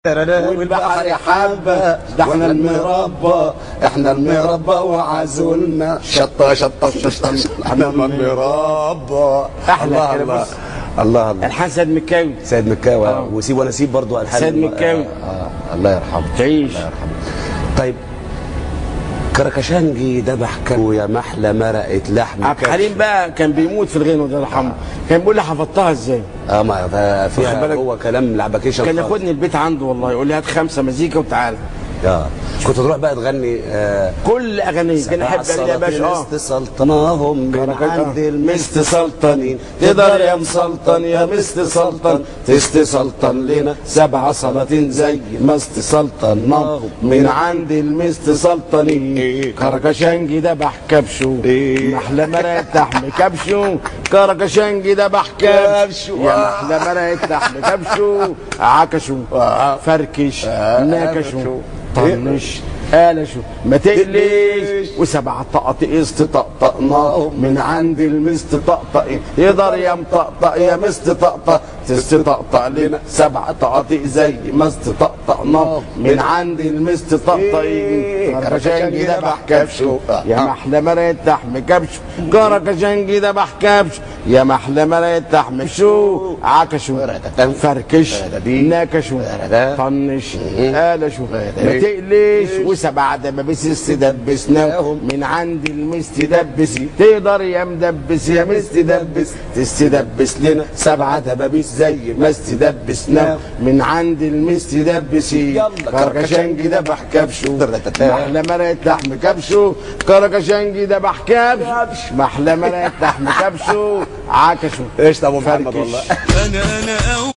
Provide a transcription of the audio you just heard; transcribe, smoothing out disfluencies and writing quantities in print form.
والبحر حبه، ده احنا المربى، احنا المربى وعزولنا شطه شطه شطه، احنا المربى. احلى كده. بص الله الله. الحان سيد مكاوي، سيد مكاوي وسيب وانا اسيب برضه الحان سيد مكاوي. الله يرحمه. تعيش. الله يرحمه. طيب كركشنجي ذبح كبش يا محلى مرقه لحم. عبد الحليم بقى كان بيموت في الغنوه ده يرحمه. كان بيقول لي حفظتها ازاي؟ ما فيها هو كلام لعبكيشه. كان ياخدني البيت عنده والله، يقول لي هات 5 مزيكا وتعالى. كنت تروح بقى تغني كل اغانيه. كان يحب يا باشا سلطناهم من عند المست سلطنين، تقدر يا مسلطن يا مست سلطن تستسلطن لنا 7 سلاطين زي ما استسلطناهم من عند المست سلطنين. كركشنجي ذبح كبشه، محلى مرقه لحم كبشه، كركشنجي ذبح كبشه يا محلى مرقه لحم كبشه، عكشه فركش ناكشه طنش قالشوا ما تقلش، و7 طقطقيس تطقطقناهم من عند المست طقطق، يقدر يا مطقطق يا مست طقطق تستطقطق لنا 7 طقاطق زي ما استطقطقناهم من عند المست طقطقين. كركشنجي ذبح كبشه يا محلى مرقه لحم كبشه، كركشنجي ذبح كبشه يا محلى مرقه لحم كبشه، عكشوا فركش ناكشوا طنش قالشوا ما تقلش، و7 دبابيس استدبسناهم من عند المستدبس، تقدر يا مدبس يا مستدبس تستدبس لنا 7 دبابيس زي ما استدبسناهم من عند المستدبسين. كركشنجي ذبح كبشه محلى مرقه لحم كبشه، كركشنجي ذبح كبشه محلى مرقه لحم كبشه، عكشوا. ايش ابو محمد والله. انا